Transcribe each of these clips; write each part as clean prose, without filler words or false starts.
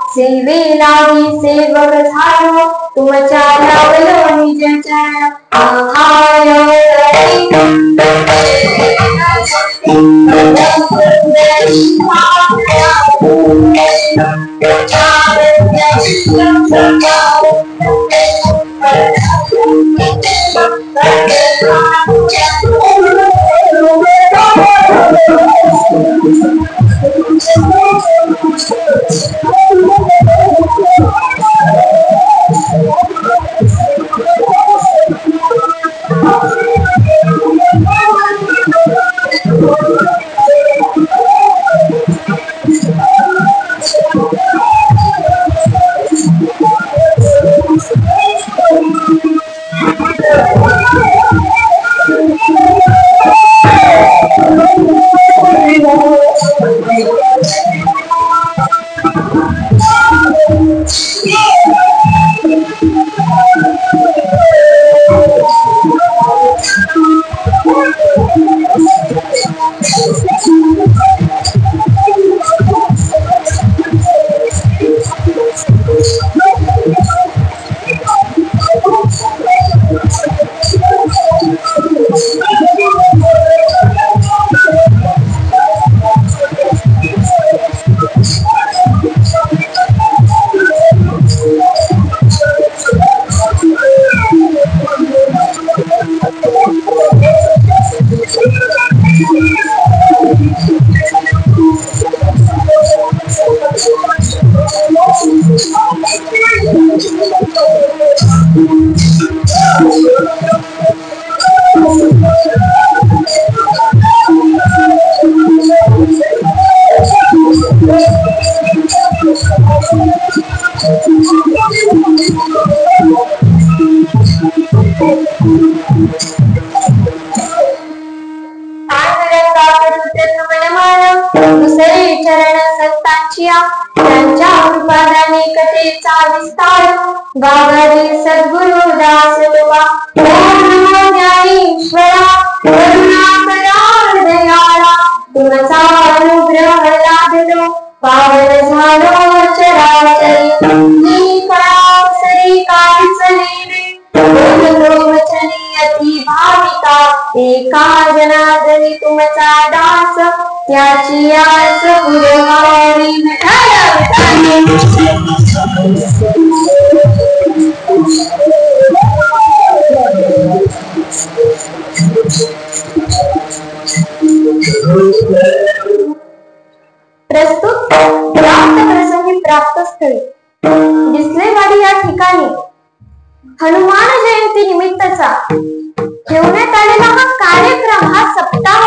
सेवेलाही सेवक झालो तुमच्या लावलो निज चरण त्यांच्या कृपादाने कथेचा विस्तार गावातील सद्गुरु दास तुका ओम नमो ज्ञानेश्वरा करुणाकरा हृदयाला तुमचा अनुग्रह लाभलो पावन झालो चराचरी मी सरी कांचने वचनी अति भाविका एका जनार्दनी तुमचा दास त्याची आस गुरुवारी प्रस्तुत प्राप्त प्रसंगी प्राप्त स्थळी डिस्लेवाडी या ठिकाणी हनुमान जयंती निमित्ताचा ठेवण्यात आलेला हा कार्यक्रम, हा सप्ताह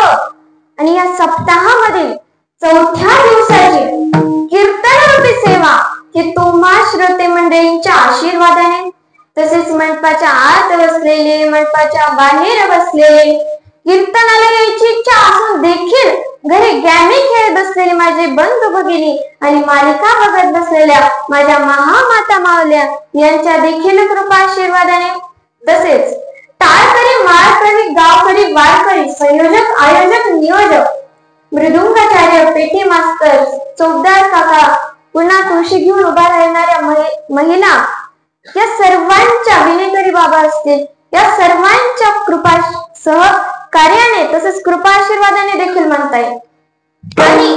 आणि या सप्ताहामधील चौथ्या दिवसाची कीर्तनरूपी सेवा ही तुम्हा श्रोते मंडळींच्या आशीर्वादाने तसेच मंडपाच्या आत बसलेले, मंडपाच्या बाहेर बसलेले, कीर्तनाला यायची इच्छा असून देखील घरी गॅमी खेळत बसलेले माझे बंधू भगिनी आणि मालिका बघत बसलेल्या माझ्या महामाता मावल्या यांच्या देखील कृपा आशीर्वादाने तसेच टाळकरी, माळकरी, गावकरी, वारकरी, संयोजक, आयोजक, नियोजक, मृदुंगाचार्य, पेटी मास्तर, चौकदार काका, पुन्हा तुळशी घेऊन उभा राहणाऱ्या महिला या सर्वांच्या विनेकरी बाबा असतील या सर्वांच्या कृपा सहकार्याने तसेच कृपा आशीर्वादाने देखील म्हणता येईल. आणि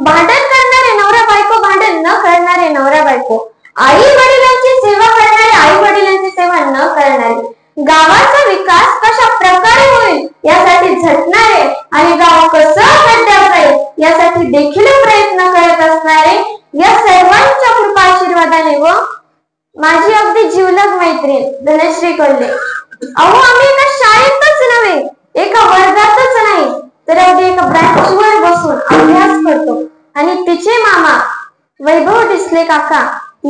भांडण करणारे नवरा बायको, भांडण न करणारे नवरा बायको, आई वडिलांची सेवा करणारे आई वडिलांची सेवा न करणारे, गावाचा विकास कशा प्रकारे होईल यासाठी झटणारे आणि गाव कसं खड्ड्यावर जाईल यासाठी देखील प्रयत्न करत असणारे या सर्वांच्या कृपा आशीर्वादाने व माझी अगदी जीवलग मैत्रीण धनश्री कोल्हे, अहो आम्ही एका शाळेतच नव्हे, एका वर्गातच नाही, तर अगदी एका ब्रँचवर बसून अभ्यास करतो आणि तिचे मामा वैभव डिसले काका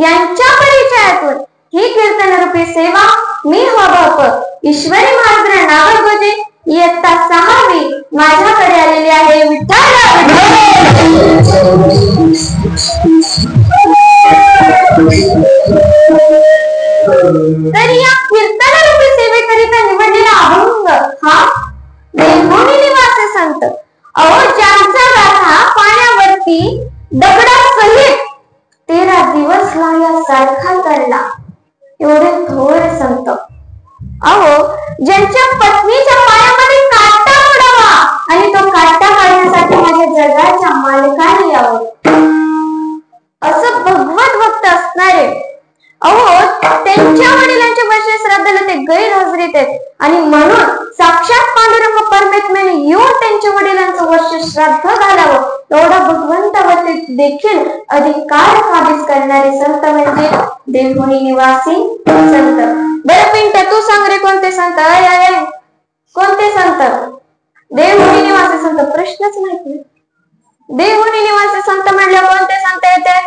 यांच्या परिचयातून ही कीर्तनरूपी सेवा मी हवप ईश्वरी महाराज नागरगोजे इयत्ता 6वी माझ्याकडे आलेली आहे. विठ्ठल तर या कीर्तनरूपी सेवेकरिता निवडलेला अभंग हा देवभूमी निवासी संत, अहो ज्यांचा गाथा पाण्यावरती दगडासहित 13 दिवस लावल्यासारखा करला, एवढे थोर संत, अहो ज्यांच्या पत्नीच्या पायामध्ये काटा उडावा आणि तो काटा काढण्यासाठी माझ्या जगाच्या मालकाने यावं, असं भगवत भक्त असणारे, अहो त्यांच्या वडिलांच्या वर्षी श्राद्धाला ते गैरहजेरीत आहेत आणि म्हणून साक्षात पांडुरंग परमेत्म्याने येऊन त्यांच्या वडिलांचं वर्ष श्राद्ध घालावं एवढा भगवंतावरती देखील अधिकार काबीज करणारे संत म्हणजे देवभूमी निवासी संत. बरं पिंट्या तू सांग रे, कोणते संत? कोणते संत? देवभूमी निवासी संत. प्रश्नच माहित नाही. देवभूमी निवासी संत म्हणलं कोणते संत येते?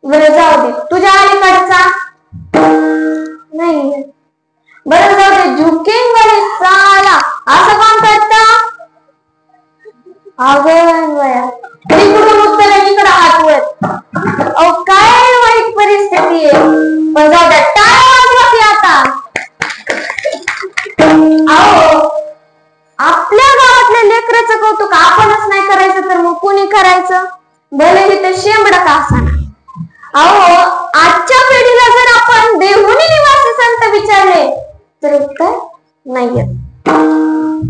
बरं जाऊ दे, तुझ्या अलीकडचा नाही. बरं जाऊ दे, झुकेंगे साला असं कोण करत? वया तिकडून उत्तर इकडं हात वर. अहो काय वाईट परिस्थिती आहे. पण जाऊ द्या, टाळ्या वाजवा की आता. अहो आपल्या गावातल्या लेकराचं कौतुक आपणच नाही करायचं तर मग कोणी करायचं? भले ते शेंबड का असाना. अहो आजच्या पिढीला जर आपण देवभूमी निवासी संत विचारले तर उत्तर नाहीये,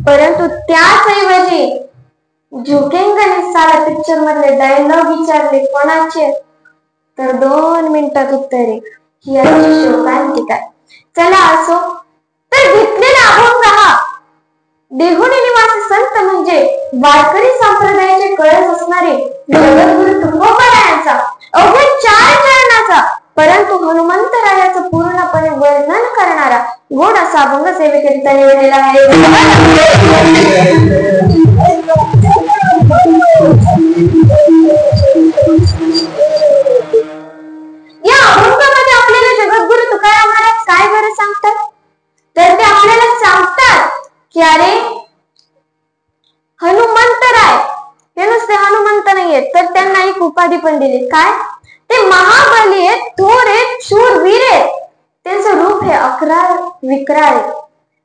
परंतु त्याच ऐवजी झुकेंगे साला पिक्चर मधले डायलॉग विचारले कोणाचे तर 2 मिनिटात उत्तर आहे की याची शोकांती काय. चला असो, तर घेतलेला अभंग हा देवभूमी निवासी संत म्हणजे वारकरी संप्रदायाचे कळस असणारे जगद्गुरु तुकोबारायांचा अवघ्या 4 चरणाचा परंतु हनुमंतरायाचं पूर्णपणे वर्णन करणारा गोड असा अभंग सेवेकरिता निवडलेला आहे. या अभंगामध्ये आपल्याला जगद्गुरु तुकाराम महाराज काय बरं सांगतात? तर ते आपल्याला सांगतात की अरे हनुमंतराय हे नुसते हनुमंत नाहीयेत तर त्यांना एक उपाधी पण दिली. काय? ते महाबली आहेत, थोर आहेत, शूरवीर आहेत. त्यांचं रूप हे अकराळ विक्राळ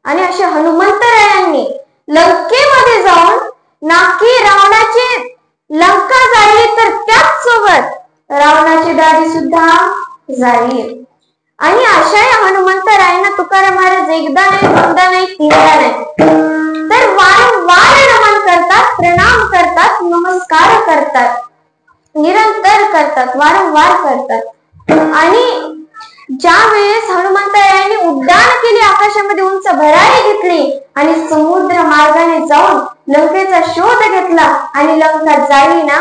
आणि असे हनुमंतरायांनी लंकेमध्ये जाऊन नाकी रावणाची लंका जाळली तर त्याच सोबत रावणाची दाढी सुद्धा जाळली. आणि अशा या हनुमंतरायांना तुकाराम महाराज एकदा नाही, दोनदा नाही, 3दा नाही तर वारंवार नमन करतात, प्रणाम करतात, नमस्कार करतात, निरंतर करतात, वारंवार करतात. आणि ज्या वेळेस हनुमंतरायांनी उड्डाण केली, आकाशामध्ये उंच भरारी घेतली आणि समुद्र मार्गाने जाऊन लंकेचा शोध घेतला आणि लंका जाळली ना,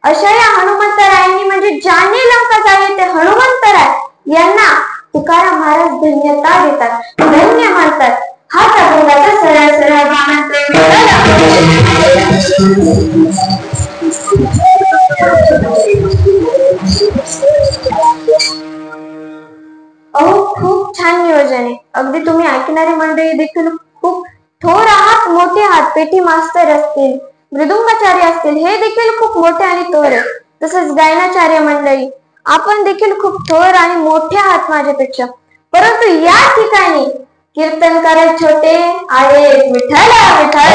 अशा या हनुमंतरायांनी म्हणजे ज्याने लंका जाळली ते हनुमंतराय यांना तुकाराम महाराज धन्यता देतात, धन्य म्हणतात. हा अभंगाचा सरळ सरळ खूप छान नियोजन आहे. अगदी तुम्ही ऐकणारी मंडळी देखील खूप थोर आहात, मोठे आहात. पेटी मास्तर असतील, मृदुंगाचार्य असतील, हे देखील खूप मोठे आणि थोर आहे. तसेच गायनाचार्य मंडळी आपण देखील खूप थोर आणि मोठे आहात माझ्यापेक्षा. परंतु या ठिकाणी कीर्तनकार छोटे आहेत. विठ्ठल विठ्ठल.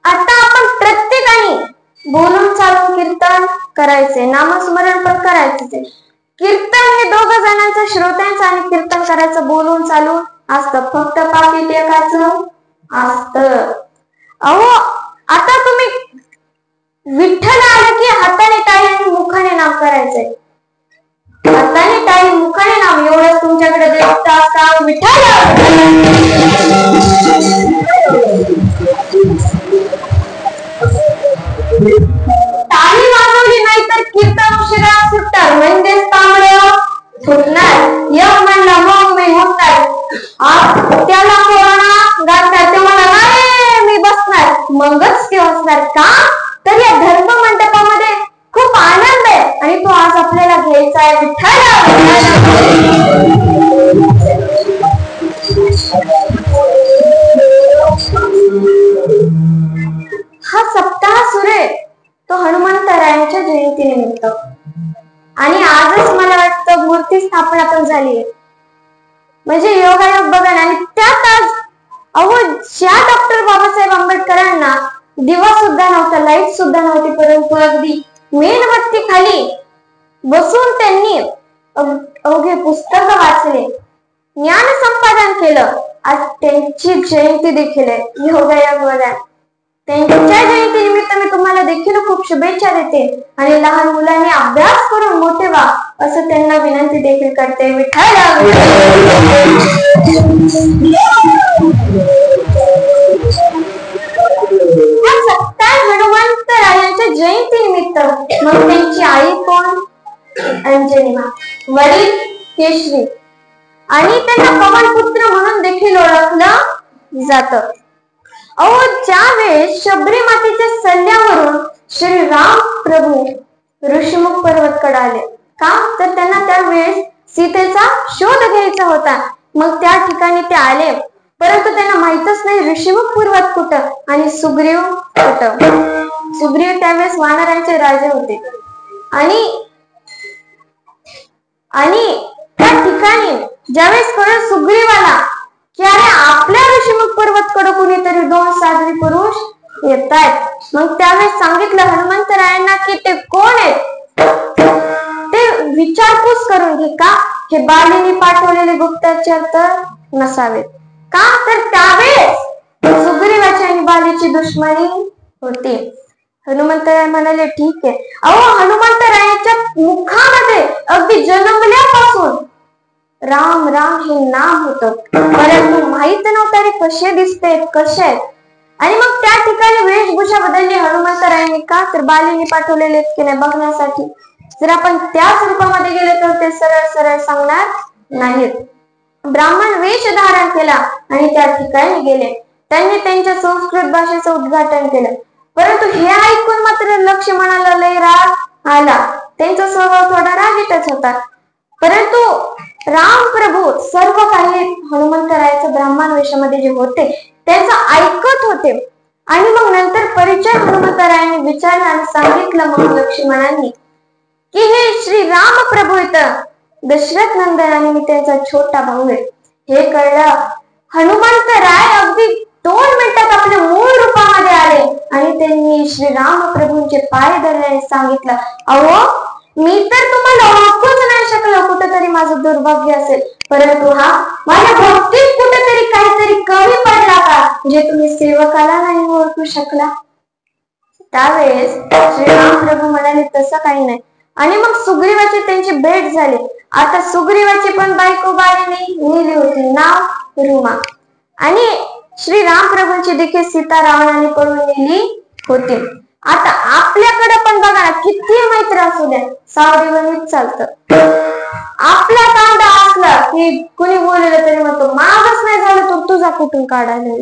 आता आपण प्रत्येकाने बोलून चालून कीर्तन करायचे, नामस्मरण पण करायचे. कीर्तन हे दोघं जणांचं, श्रोत्यांचं आणि कीर्तन करायचं बोलून चालून असतं. फक्त पाकिट एकाचं असतं. अहो आता तुम्ही विठ्ठल आलं की हाताने टाळी आणि मुखाने नाम करायचंय. हाताने टाळी मुखाने नाम एवढंच तुमच्याकडे देवता असता. विठ्ठल टाळी वाजवली नाही तर कीर्तन उशिरा सुटणार, म्हणजेच तांबडं फुटणार. यम म्हणला मग मी होणार, त्याला कोरोना गाठणार ते मला नाही मी बसणार, मगच ते बसणार. का तर या धर्म मंडपामध्ये खूप आनंद आहे आणि तो आज आपल्याला घ्यायचा आहे. विठ्ठल हा सप्ताह सुरू आहे तो हनुमंतरायांच्या जयंतीनिमित्त आणि आजच मला वाटतं मूर्ती स्थापना पण झाली आहे. म्हणजे योगायोग बघा ना. आणि त्यात आज अहो ज्या डॉक्टर बाबासाहेब आंबेडकरांना दिवा सुद्धा नव्हता, लाईट सुद्धा नव्हती, परंतु अगदी मेणबत्ती खाली बसून त्यांनी अवघे पुस्तक वाचले, ज्ञान संपादन केलं. आज त्यांची जयंती देखील आहे. योगायोग बघा. त्यांच्या जयंती निमित्त मी तुम्हाला देखील खूप शुभेच्छा देते आणि लहान मुलांनी अभ्यास करून मोठे व्हा असं त्यांना विनंती देखील करते. विठ्ठल हनुमंतरायांच्या जयंती निमित्त मग त्यांची आई कोण? अंजनी, वडील केशरी आणि त्यांना पवनपुत्र म्हणून देखील ओळखलं जातं. अहो ज्यावेळेस शबरी मातेच्या सल्ल्यावरून श्री राम प्रभू ऋषिमुख पर्वतकडे आले. का तर त्यांना त्यावेळेस सीतेचा शोध घ्यायचा होता. मग त्या ठिकाणी ते आले, परंतु त्यांना माहितच नाही ऋषिमुख पर्वत कुठं आणि सुग्रीव कुठं. सुग्रीव त्यावेळेस वानरांचे राजे होते आणि त्या ठिकाणी ज्यावेळेस कळलं सुग्रीवाला की अरे आपल्या ऋषिमुख पर्वत कडे कुणीतरी दोन सागरी पुरुष येत आहेत, मग त्यावेळेस सांगितलं हनुमंतरायांना की ते कोण आहेत ते विचारपूस करून घे. का हे बालीने पाठवलेले गुप्तचर तर नसावेत. का तर त्यावेळेस सुग्रीवाची आणि बालीची दुश्मनी होती. हनुमंतराय म्हणाले ठीक आहे. अहो हनुमंतरायांच्या मुखामध्ये अगदी जन्मल्यापासून राम राम हे नाम होतं, परंतु माहित नव्हतं रे कसे दिसते कसे आहेत. आणि मग त्या ठिकाणी वेशभूषा बदलली हनुमंतरायांनी. का तर बालीने पाठवलेले की नाही बघण्यासाठी. जर आपण त्याच रूपामध्ये गेले तर ते सरळ सरळ सांगणार नाहीत. ब्राह्मण वेश धारण केला आणि त्या ठिकाणी गेले. त्यांनी त्यांच्या संस्कृत भाषेचं उद्घाटन केलं, परंतु हे ऐकून मात्र लक्ष्मणाला लय राग आला. त्यांचा स्वभाव थोडा रागीटच होता. परंतु राम प्रभू सर्व काही हनुमंतरायाचं ब्राह्मण वेशामध्ये जे होते त्यांचं ऐकत होते. आणि मग नंतर परिचय हनुमंतरायांनी विचारला आणि सांगितलं मग लक्ष्मणांनी की हे श्री राम प्रभू इथं दशरथ नंदन आणि मी त्यांचा छोटा भाऊ आहे. हे कळलं हनुमंतराय अगदी 2 मिनिटात आपल्या मूळ रूपामध्ये आले आणि त्यांनी श्री राम प्रभूंचे पाय धरल्याने सांगितलं अहो मी तर तुम्हाला ओळखूच नाही शकलो, कुठेतरी माझं दुर्भाग्य असेल, परंतु हा माझ्या भक्तीत कुठेतरी काहीतरी कमी पडला का जे तुम्ही सेवकाला नाही ओळखू शकला. त्यावेळेस श्रीराम प्रभू म्हणाले तसं काही नाही. आणि मग सुग्रीवाची त्यांची भेट झाली. आता सुग्रीवाची पण बायको बाळीने नेली होती, नाव रुमा. आणि श्रीराम प्रभूंची देखील सीता रावणाने पळून नेली होती. आता आपल्याकडे पण बघा ना किती मैत्र असू द्या सावधी बनीच चालतं. आपला कांदा असला की कुणी बोललं तरी म्हणतो माझच नाही झालं तर तुझा कुठून काढायला,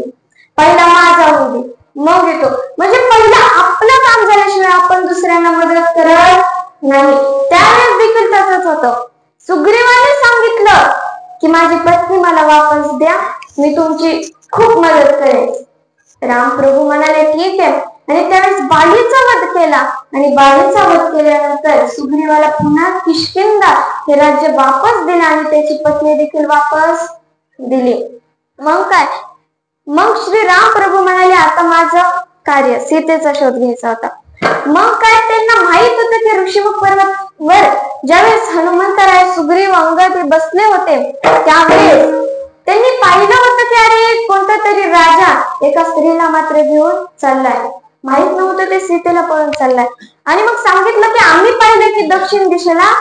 पहिला माझा होऊ दे मग येतो. म्हणजे पहिला आपलं काम झाल्याशिवाय आपण दुसऱ्यांना मदत करत नाही. त्यावेळेस देखील तसंच होतं. सुग्रीवाने सांगितलं की माझी पत्नी मला वापस द्या, मी तुमची खूप मदत करेन. रामप्रभू म्हणाले ठीक आहे. आणि त्यावेळेस बालीचा वध केला आणि बालीचा वध केल्यानंतर सुग्रीवाला पुन्हा किष्किंधा हे राज्य वापस दिले आणि त्याची पत्नी देखील वापस दिली. मग काय, मग श्री राम प्रभू म्हणाले आता माझं कार्य सीतेचा शोध घ्यायचा होता. मग काय त्यांना माहित होतं की ऋषीमुख पर्वतावर ज्यावेळेस हनुमंतराय सुग्रीव अंगद हे बसले होते त्यावेळेस त्यांनी पाहिलं होतं की अरे कोणता तरी राजा एका स्त्रीला मात्र घेऊन चाललाय. माहित नव्हतं ते सीतेला पळून चाललाय. आणि मग सांगितलं की आम्ही पाहिलं की दक्षिण दिशेला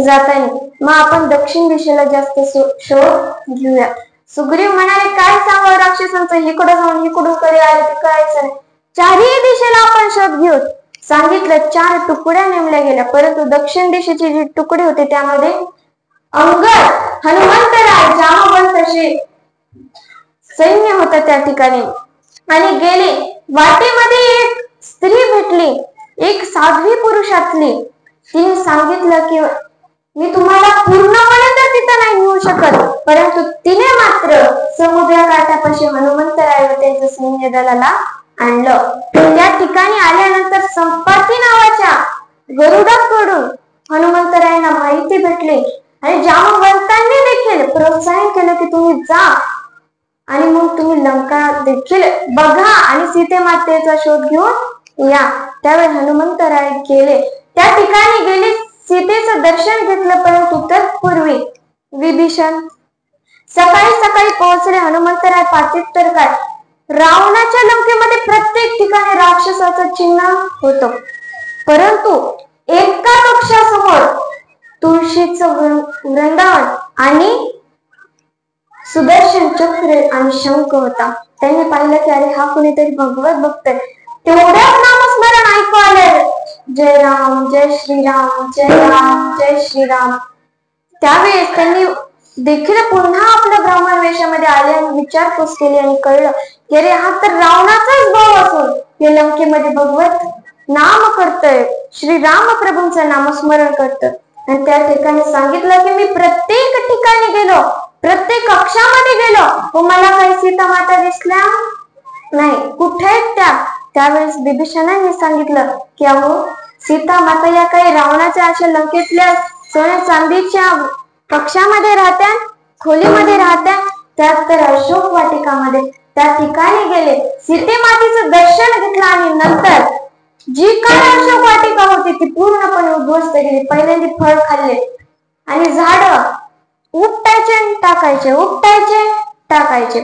जाताय. मग आपण दक्षिण दिशेला जास्त शोध घेऊया. सुग्रीव म्हणाले काय सांगावं राक्षसांचं, इकडं जाऊन इकडून कधी आले ते कळायचं नाही. चारही दिशेला आपण शोध घेऊ. सांगितलं 4 तुकड्या नेमल्या गेल्या. परंतु दक्षिण दिशेचे जे तुकडे होते त्यामध्ये अंगद, हनुमंतराय, जामवंत असे सैन्य होतं त्या ठिकाणी. आणि गेले वाटेमध्ये एक स्त्री भेटली, एक साध्वी पुरुषातली. तिने सांगितलं की मी तुम्हाला पूर्णपणे तर तिथं नाही नेऊ शकत, परंतु तिने मात्र समुद्र काठापाशी हनुमंतराय व त्यांच्या सैन्य दलाला आणलं. त्या ठिकाणी आल्यानंतर संपाती नावाच्या गरुडाकडून हनुमंतरायांना माहिती भेटली आणि जामवंतांनी देखील प्रोत्साहन केलं की तुम्ही जा आणि मग तुम्ही लंका देखील बघा आणि सीते मातेचा शोध घेऊन या. त्यावेळी हनुमंतराय गेले, त्या ठिकाणी गेले, सीतेचं दर्शन घेतलं. परंतु तत्पूर्वी विभीषण सकाळी सकाळी पोहोचले. हनुमंतराय पाठीत तर काय रावणाच्या लंकेमध्ये प्रत्येक ठिकाणी राक्षसाचं चिन्ह होतं, परंतु एका कक्षासमोर तुळशीचं वृंदावन आणि सुदर्शन चक्र आणि शंख होता. त्यांनी पाहिलं की अरे हा कुणीतरी भगवत बघतोय. तेवढ्याच नामस्मरण ऐकू आले, जय राम जय श्रीराम जय राम जय श्रीराम. त्यावेळेस त्यांनी देखील पुन्हा आपल्या ब्राह्मण वेशामध्ये आले आणि विचारपूस केली आणि कळलं की अरे हा तर रावणाचाच भाव असून हे लंकेमध्ये भगवत नाम करतोय, श्रीराम प्रभूंचं नामस्मरण करतोय. आणि त्या ठिकाणी सांगितलं की मी प्रत्येक ठिकाणी गेलो, प्रत्येक कक्षामध्ये गेलो व मला काही सीता माता दिसल्या नाही, कुठे आहेत त्या. त्यावेळेस विभीषणाने सांगितलं की अहो सीता माता या काही रावणाच्या अशा लंकेतल्या सोन्या चांदीच्या कक्षामध्ये राहत्या, खोलीमध्ये राहत्या, त्यात तर अशोक वाटिकामध्ये. त्या ठिकाणी गेले, सीते मातेचं दर्शन घेतलं आणि नंतर जी काय अशोक वाटिका होती ती पूर्णपणे उद्ध्वस्त गेली. पहिल्यांदा फळ खाल्ले आणि झाड उपटायचे टाकायचे, उपटायचे टाकायचे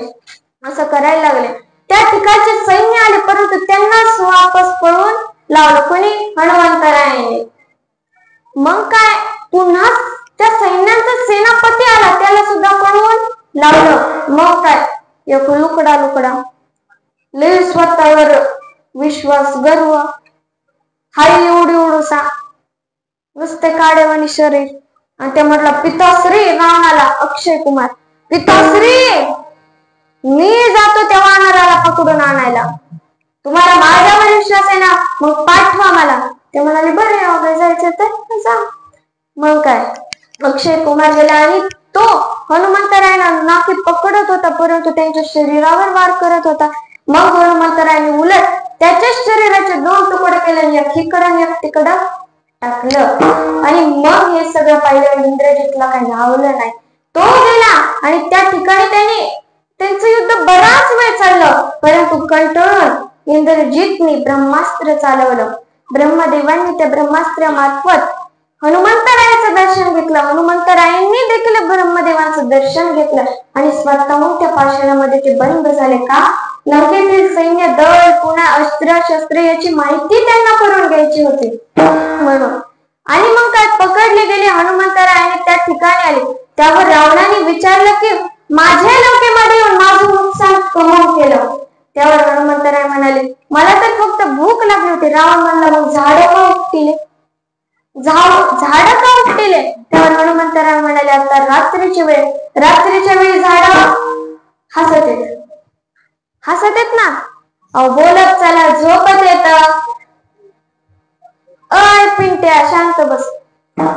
असं करायला लागले. त्या ठिकाणचे सैन्य आले, परंतु त्यांना वापस पळून लावलं. कोणी? हनुमंतरायाने. मग काय पुन्हा त्या सैन्याचा सेनापती आला, त्याला सुद्धा पळवून लावलं. मग काय एक लुकडा लय स्वतःवर विश्वास, गर्व, हाय एवढी एवढूसा नुसते काडेवाणी शरीर. आणि ते म्हटलं पिताश्री रावणाला, अक्षय कुमार पिताश्री मी जातो त्या वानराला पकडून आणायला, तुम्हाला माझ्यावर विश्वास आहे ना, मग पाठवा मला. ते म्हणाले बरे वगैरे जायचं तर जा. मग काय अक्षय कुमार गेला आणि तो हनुमंतरायांना नाकी पकडत होता, परंतु त्यांच्या शरीरावर वार करत होता. मग हनुमंतरायांनी उलट त्याच्या शरीराचे 2 तुकडे केले, एक इकडं आणि एक तिकडं टाकलं. आणि मग हे सगळं पाहिलं इंद्रजितला काही लावलं नाही. तो गेला आणि त्या ठिकाणी त्यांचं युद्ध बराच वेळ चाललं, परंतु कंटाळून इंद्रजितने ब्रह्मास्त्र चालवलं. ब्रह्मदेवांनी त्या ब्रह्मास्त्रामार्फत हनुमंतरायाचं दर्शन घेतलं. हनुमंतरायांनी देखील ब्रह्मदेवांचं दर्शन घेतलं आणि स्वतःहून त्या पाषाणामध्ये ते बंद झाले. का? लंकेतील सैन्य दळ पुन्हा अस्त्र शस्त्र याची माहिती त्यांना करून घ्यायची होती म्हणून. आणि मग काय पकडले गेले. हनुमंतरायाने त्या ठिकाणी आले. त्यावर रावणाने विचारलं की माझ्या लंकेमध्ये येऊन माझं नुकसान कमवून केलं. त्यावर हनुमंतराय म्हणाले मला तर फक्त भूक लागली होती. रावण म्हणला मग झाड का उपटिले, झाड का उपटिले. त्यावर हनुमंतराय म्हणाले आता रात्रीच्या वेळी झाड हसत येत ना, बोलत चला झोपत येत. अय पिंट्या शांत बस.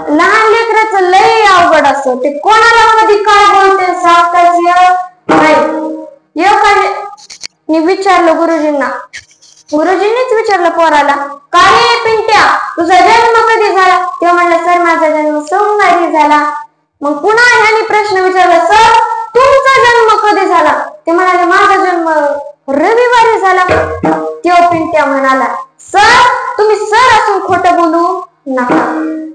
लहान लेकराचं लय अवघड असतं, ते कोणाला कधी काय बोलते सांगताच नाही. विचारलं गुरुजींनीच विचारलं पोराला काय पिंट्या तुझा जन्म कधी झाला. ते म्हणलं सर माझा जन्म सोमवारी झाला. मग पुन्हा ह्याने प्रश्न विचारला सर तुमचा जन्म कधी झाला. ते म्हणाले माझा जन्म रविवारी झाला. तो पिंट्या म्हणाला सर तुम्ही सर खोटं बोलू नका.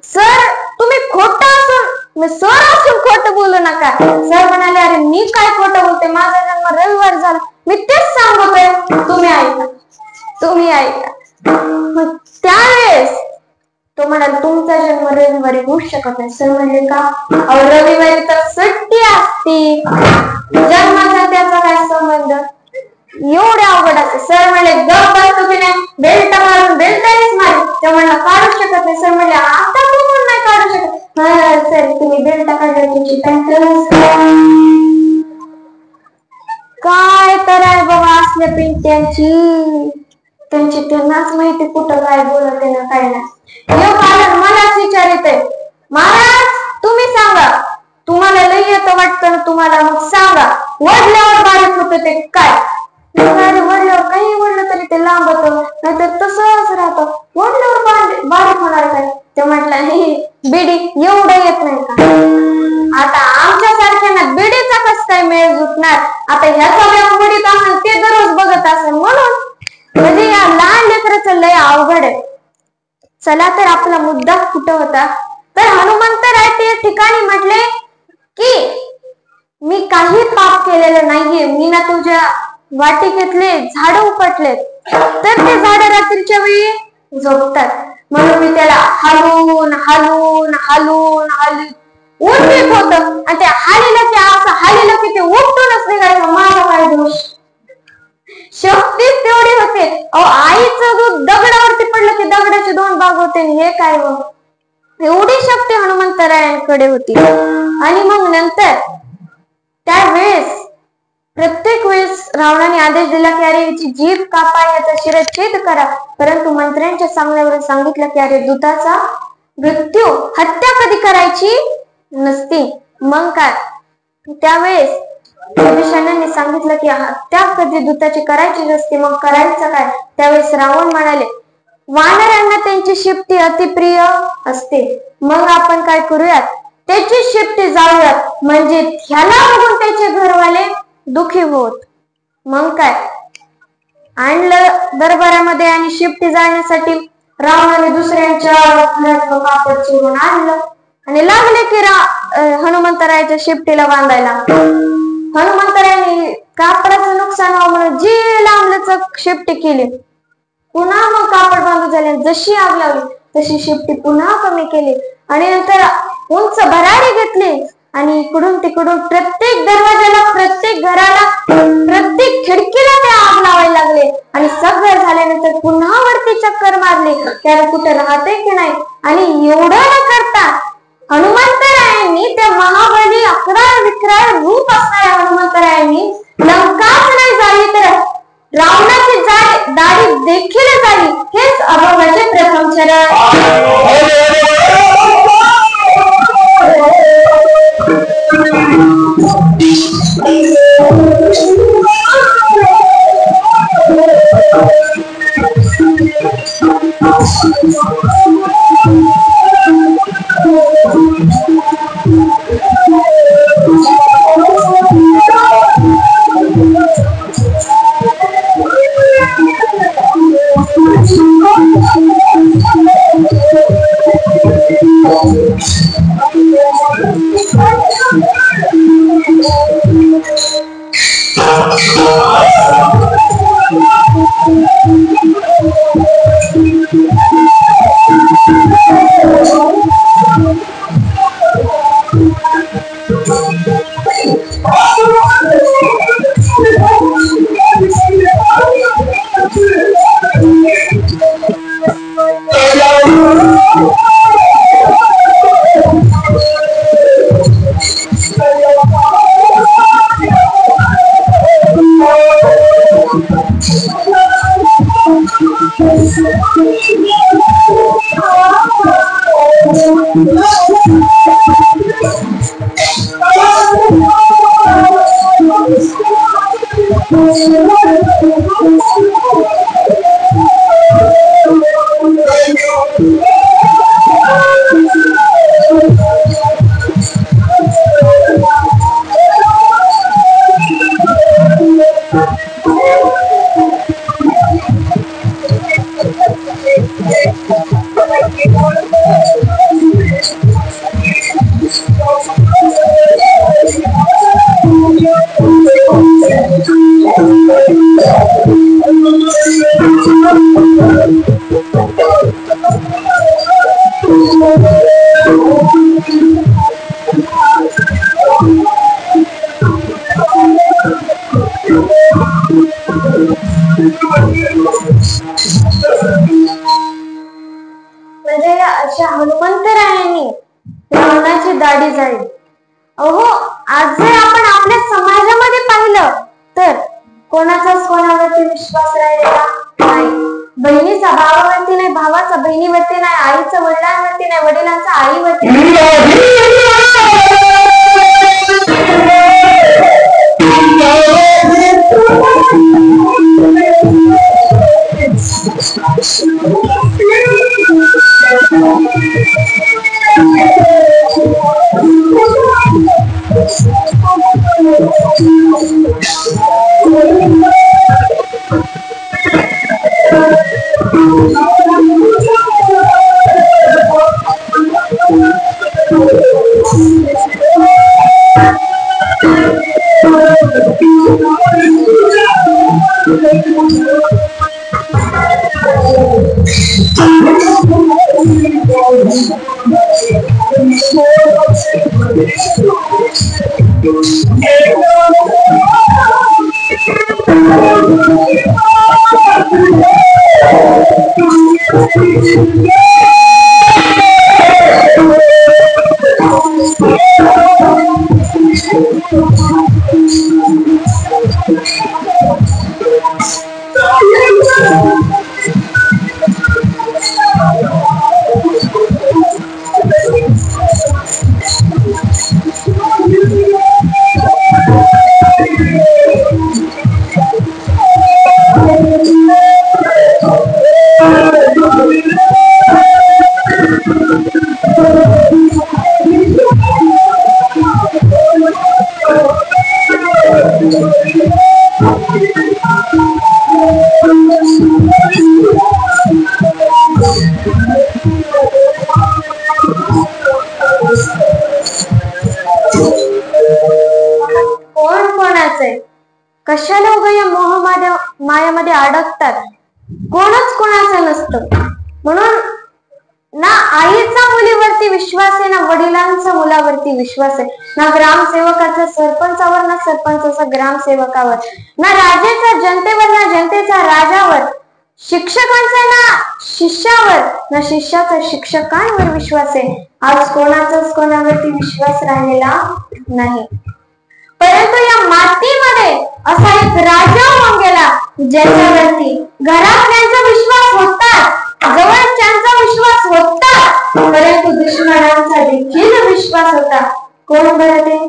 सर तुम्ही खोटं असून सर असून खोटं बोलू नका. सर म्हणाले अरे मी काय खोटं बोलते, माझा जन्म रविवार झाला, मी तेच सांगतोय, तुम्ही ऐका. मग त्यावेळेस तो म्हणाला तुमचा जन्म रविवारी होऊ शकत नाही. सर म्हणले का? अहो रविवारी तर सुट्टी असती, जन्माचा त्याचा काय संबंध? एवढे अवघड असते. सर म्हणले गप बस तुम्ही नाही, बेल्ट मारून बेल्टच मारी. ते म्हणलं काढू शकत नाही. सर म्हणले आता तुम्ही नाही काढू शकत. सर तुम्ही बेल्ट काढला तुमची पॅन्ट काय तर आहे बाबा असल्या पिंट्यांची, त्यांची त्यांनाच माहिती कुठं काय बोलत ना काय नाही. मलाच विचार येते, महाराज तुम्ही सांगा, तुम्हाला लई येतं वाटतं ना, तुम्हाला मग सांगा वडल्यावर बारीक होत ते काय? वडल्यावर काही वडलं तरी ते लांब होतं, नाहीतर तसंच राहतं. वडल्यावर बारीक होणार काय? ते म्हटलं बिडी एवढं येत नाही का? आता आमच्या सारख्यांना बिडीचा कस काय मेळ जुटणार? आता ह्या सगळ्या वडीत असेल ते दररोज बघत असेल म्हणून, म्हणजे या लहान लेकराचं लय अवघड आहे. चला तर आपला मुद्दा कुठं होता? तर हनुमंतराय ते ठिकाणी म्हटले की मी काही पाप केलेलं नाहीये, मी ना तुझ्या वाटिकेतले झाड उपटले, तर ते झाड रात्रीच्या वेळी झोपतात, म्हणून मी त्याला हालून हालून हालून हालून उठीत होत, आणि त्या हालीला की असं हालीला की ते उठूनच निघायचं. माझा काय दोष? शक्तीच तेवढी होते. आईचं दूध दगडावरती पडलं की दगडाचे 2 भाग होते. हे काय एवढी शक्ती हनुमंतरायांकडे होती. आणि मग नंतर त्यावेळेस प्रत्येक वेळेस रावणाने आदेश दिला की अरे याची जीभ कापा, याचा शिरच्छेद करा, परंतु मंत्र्यांच्या सांगण्यावरून सांगितलं की अरे दूताचा मृत्यू हत्या कधी करायची नसती. मग काय त्यावेळेस विभीषणाने सांगितलं की हत्या कधी दूताची करायची नसते, मग करायचं काय? त्यावेळेस रावण म्हणाले वानरांना त्यांची शिफ्टी अतिप्रिय असते, मग आपण काय करूयात, त्याची शिफ्टी जाळूयात, म्हणजे ह्याला बघून त्याचे घरवाले दुखी होत. मग काय आणलं दरबारामध्ये आणि शिफ्टी जाळण्यासाठी रावणाने दुसऱ्यांच्या घरातलं कापड चिरून आणलं आणि लागले की हनुमंतरायाच्या शिफ्टीला बांधायला. हनुमंतरायांनी कापडाचं नुकसान व्हावं म्हणून जी लांबलचक शिफ्टी केली, पुन्हा मग कापड बांधून झाले, जशी आग लावली तशी शिफ्टी पुन्हा कमी केली आणि नंतर उंच भराडी घेतली आणि इकडून तिकडून प्रत्येक दरवाजाला, प्रत्येक घराला, प्रत्येक खिडकीला ते आग लावायला लागले. आणि सगळं झाल्यानंतर पुन्हा वरती चक्कर मारले त्याला कुठे राहते की नाही. आणि एवढं न करता हनुमंतरायांनी त्या महाबली 11 विक्राळ रूप असणाऱ्या हनुमंतरायांनी लंकाच नाही झाली तर रावणाची दाढी देखील झाली. हेच अभंगाचे प्रथम चरण. म्हणजे या अशा हनुमंतरायांनी रावणाची दाढी जाईल. अहो, आज जर आपण आपल्या समाजामध्ये पाहिलं तर कोणाचाच कोणावरती विश्वास राहिलेला नाही. बहिणीचा भावावरती नाही, भावाचा बहिणीवरती नाही, आईचा वडिलांवरती नाही, वडिलांचा आईवरती कशाला उगा या मायामध्ये अडकतात. कोणच कोणाचं नसतं. म्हणून ना आईचा मुलीवरती विश्वास आहे, ना वडिलांचा मुलावरती विश्वास आहे, ना ग्रामसेवकाचा सरपंचावर, ना सरपंचाचा ग्रामसेवकावर, ना राजाचा जनतेवर, ना जनतेचा राजावर, शिक्षकांचा ना शिष्यावर, ना शिष्याचा शिक्षकांवर विश्वास आहे. आज कोणाचाच कोणावरती विश्वास राहिलेला नाही. परंतु या मातीमध्ये असा एक राजा होऊन गेला ज्याच्यावरती घरातल्यांचा विश्वास होता, जवळच्यांचा विश्वास होता, परंतु दुश्मनांचा देखील विश्वास होता. कोण बरं ते?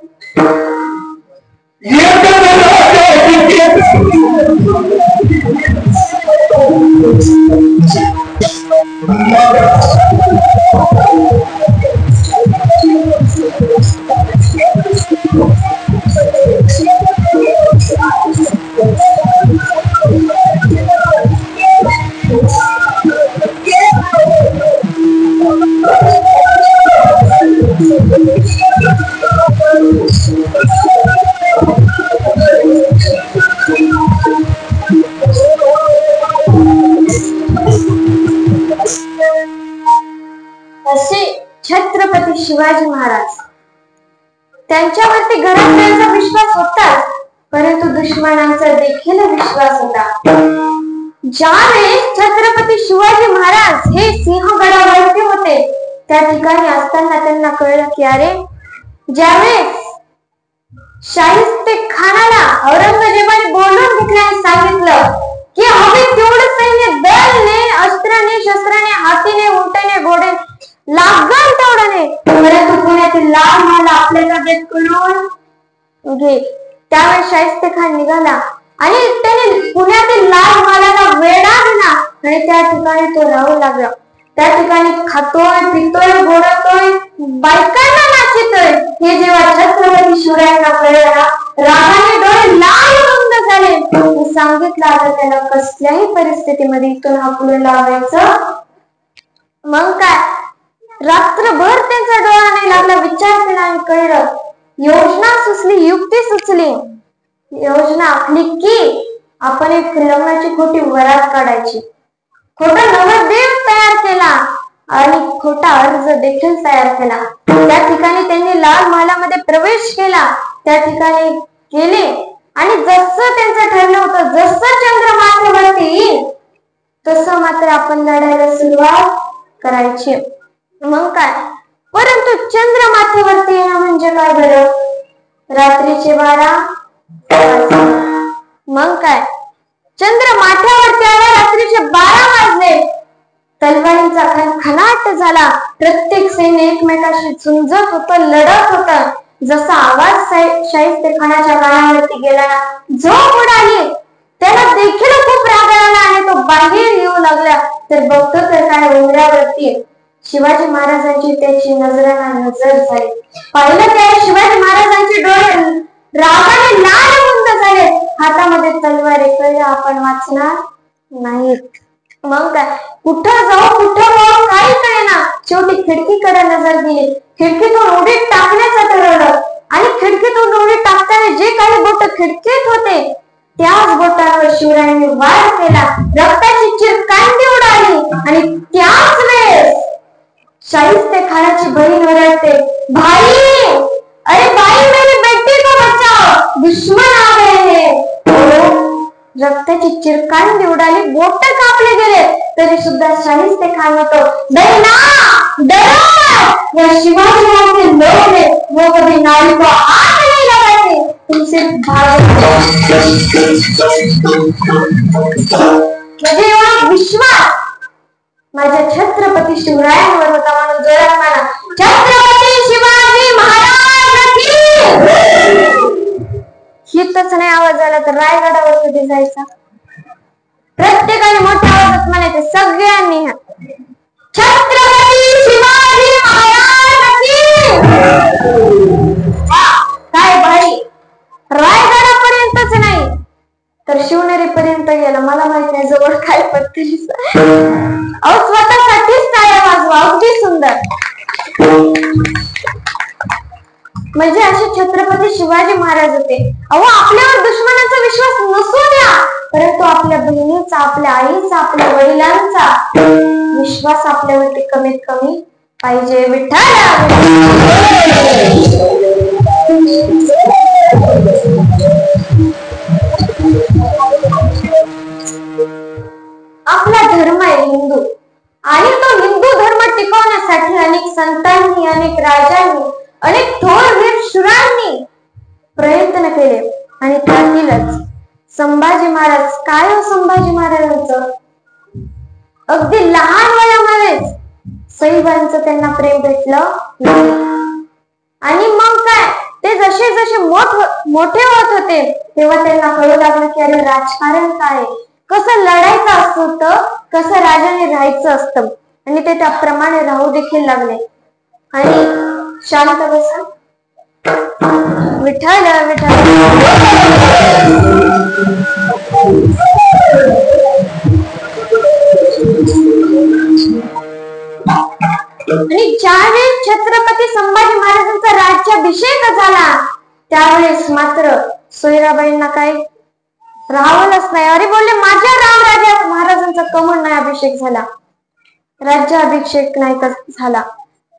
असे छत्रपती शिवाजी महाराज, त्यांच्यावरती घरातल्यांचा विश्वास होता, परंतु दुश्मनांचा देखील विश्वास होता. ज्यावेळेस छत्रपती शिवाजी महाराज हे सिंहगडावरती होते, त्या ठिकाणी असताना त्यांना कळलं की अरे, ज्यावेळेस शाहिस्ते खानाला औरंगजेबाने बोलून घेतल्याने सांगितलं की हवे तेवढं सैन्य दलने, अस्त्राने, शस्त्राने, हातीने, उंटाने, घोडे लागण तेवढ्याने, परंतु पुण्यातील लाल माला आपल्या ताब्यात करून घे. त्यावेळेस शाहिस्ते खान निघाला आणि त्याने पुण्यातील लाल मालाला वेढा दिला आणि त्या ठिकाणी तो राहू लागला. त्या ठिकाणी खातोय, पितोय, गोडतोय, बायकांना नाचतोय. हे जेव्हा छत्रपती शिवरायांना कळलं, रागाने डोळे लाल रुंद झाले. सांगितलं आता त्याला कसल्याही परिस्थितीमध्ये इथून हाकलून लावायचं मग काय, रात्रभर त्यांचा डोळा नाही लागला. विचार केला आणि कळलं. योजना सुचली, युक्ती सुचली. योजना आखली की आपण एक लग्नाची खोटी वरात काढायची. खोटा नवरदेव तयार केला आणि खोटा अर्ज देखील तयार केला. त्या ठिकाणी त्यांनी लाल महालामध्ये प्रवेश केला. त्या ठिकाणी गेले आणि जसं त्यांचं ठरलं होतं, जसं चंद्र माथ्यावरती येईल तसं मात्र आपण लढायला सुरुवात करायची. मग काय, परंतु चंद्र माथ्यावरती येणं म्हणजे काय बरं? रात्रीचे 12 मग काय, चंद्र माथ्यावरती आला, रात्रीचे 12 वाजले. तलवारींचा खणाट झाला. प्रत्येक सैन्य एकमेकाशी झुंजत होत, लढत होत. जसा आवाज शाहिस्तेखानाच्या कानावरती गेला, झोप उडाली. त्याला देखील खूप राग आला आणि तो बाहेर येऊ लागला. तर बघतो तर काय, उंबऱ्यावरती शिवाजी महाराजांची त्याची नजराना नजर झाली. पाहिलं त्या शिवाजी महाराजांचे डोळे रागाने लाल झाले. हातामध्ये तलवार. कळलं आपण वाचणार नाहीत. मग काय, कुठं जाऊ कुठं जाऊ काही कळेना. शेवटी खिडकीकडे नजर गेली. खिडकीतून उडी टाकण्याचं ठरवलं आणि खिडकीतून उडी टाकताना जे काही बोट खिडकीत होते त्याच बोटांवर शिवरायांनी वार केला. रक्ताची चिरकांडी उडाली आणि त्याच वेळेस शाहिस्तेखानाची बहीण ओरडते, भाई, अरे भाई, मेरी बेटी को बचाओ, दुश्मन आ गए हैं. रक्ताची चिरकांडी उडाली, बोट कापले गेले. तरी सुद्धा शाहिस्तेखान होतो, बहना डरो, वो शिवाजी महाराज के लोग हैं, वो कभी नारी को आग नहीं लगाते, तुम सिर्फ भागो. म्हणजे एवढा विश्वास माझ्या छत्रपती शिवरायांवर होता. म्हणून जोरात म्हणा, छत्रपती शिवाजी महाराज की. हितच नाही आवाज आला तर रायगडावर कधी जायचा? प्रत्येकाने मोठ्या आवाजात म्हणायचं, सगळ्यांनी, छत्रपती शिवाजी महाराज की. काय भाई, रायगडापर्यंतच नाही तर शिवनेरी पर्यंत गेला. मला माहित नाही जवळ काय पत्करी. अहो, स्वतःसाठीच टाळ्या वाजवा. अगदी सुंदर. म्हणजे असे छत्रपती शिवाजी महाराज होते. अहो, आपल्यावर दुश्मनाचा विश्वास नसू द्या, परंतु आपल्या बहिणीचा, आपल्या आईचा, आपल्या वडिलांचा विश्वास आपल्यावरती कमीत कमी पाहिजे. विठ्ठल. आपला धर्म आहे हिंदू आणि तो हिंदू धर्म टिकवण्यासाठी अनेक संतांनी, अनेक राजांनी, अनेक थोर वीर शूरांनी प्रयत्न केले. आणि त्यातीलच संभाजी महाराज. काय हो संभाजी महाराजांचं, अगदी लहान वयामध्येच साहेबांचं त्यांना प्रेम भेटलं नाही. आणि मग काय, ते जसे जसे मोठे होत होते तेव्हा त्यांना कळू लागलं की अरे राजकारण काय, कसं लढायचं असतं, कसं राजाने राहायचं असतं. आणि ते त्याप्रमाणे राहू देखील लागले. आणि शांत बसा. विठ्ठल विठ्ठल. आणि ज्यावेळेस छत्रपती संभाजी महाराजांचा राज्याभिषेक झाला त्यावेळेस मात्र सोयराबाईंना काय राहावलंच नाही. अरे बोलले, माझ्या रामराजा महाराजांचा कमळ नाही अभिषेक झाला, राज्याभिषेक नाही झाला.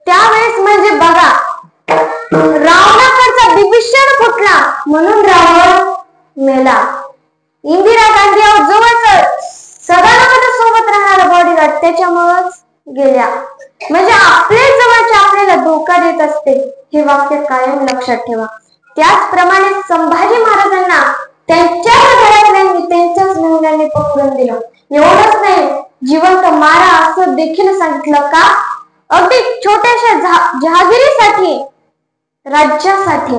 त्यावेळेस म्हणजे बघा, रावणाकडचा विभीषण फुटला म्हणून रावण मेला. इंदिरा गांधी जवळच सदानकट सोबत राहणारा बॉडीगार्ड त्याच्यामुळेच गेल्या. म्हणजे आपले जवळचे आपल्याला धोका देत असते, हे वाक्य कायम लक्षात ठेवा. त्याचप्रमाणे संभाजी महाराजांना त्यांच्याच घरातल्यांनी, त्यांच्याच महिलांनी पकडून दिलं. एवढंच नाही, जिवंत मारा असं देखील सांगितलं. का? अगदी छोट्याशा जहागिरीसाठी, राज्यासाठी.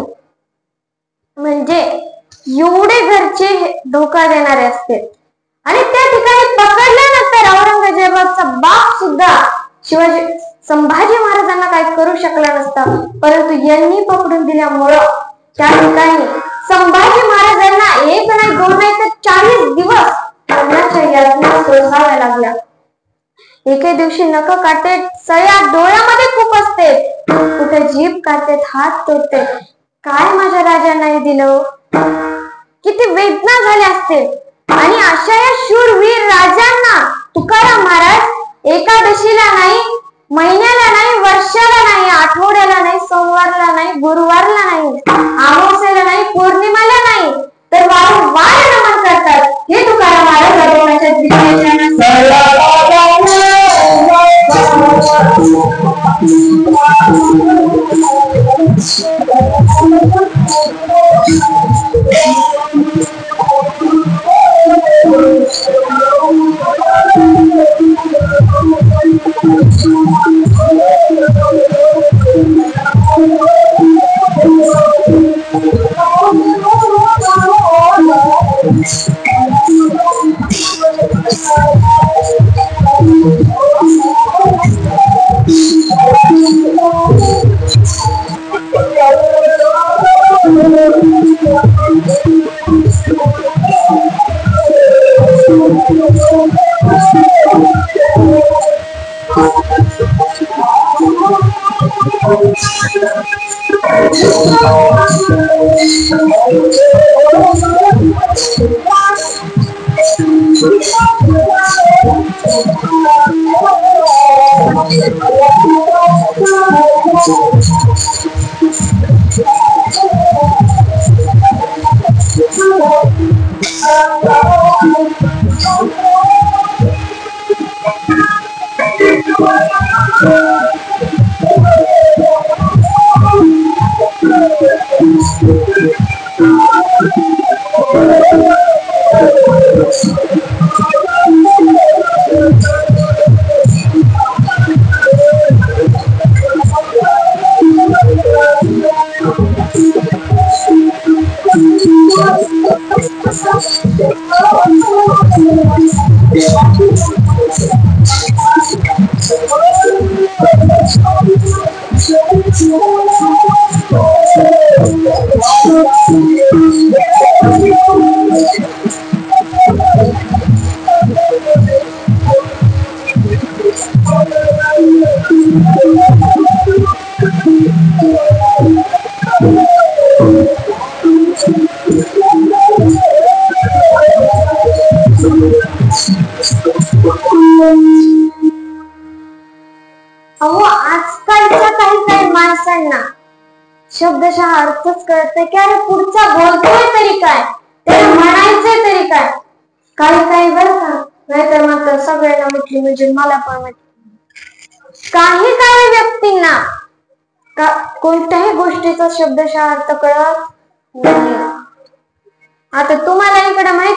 म्हणजे एवढे घरचे धोका देणारे असते. आणि त्या ठिकाणी पकडल्यानंतर औरंगजेबाचा बाप सुद्धा संभाजी महाराजांना काय करू शकला नसता, परंतु यांनी पकडून दिल्यामुळं त्या ठिकाणी संभाजी महाराजांना 1 नाही 2 नाही तर 40 दिवस मरणाच्या यातना सोसाव्या लागल्या. एके दिवशी नख काढते, सया डोळ्यामध्ये खूप असते, कुठे जीभ काढते, हात तोडते. काय माझ्या राजांना दिलं, किती वेदना झाल्या असते. आणि अशा या शूरवीर राजांना तुकाराम महाराज एकादशीला नाही, महिन्याला नाही, वर्षाला नाही, आठवड्याला नाही, सोमवारला नाही, गुरुवारला नाही, अमावस्येला नाही, पौर्णिमाला नाही, तर वारंवार नमन करतात. हे तुकाराम महाराज भगवानाच्या आजकालच्या काही माणसांना शब्दशः अर्थच कळतंय की अरे पुढचा बोलतोय तरी काय, त्याला म्हणायचंय तरी काय. काही बरं का, नाहीतर मात्र सगळ्यांना म्हटली म्हणजे मला पण म्हटली. काही व्यक्तींना कोणत्याही गोष्टीचा शब्दशः अर्थ कळत नाही. आता तुम्हाला इकडे माहिती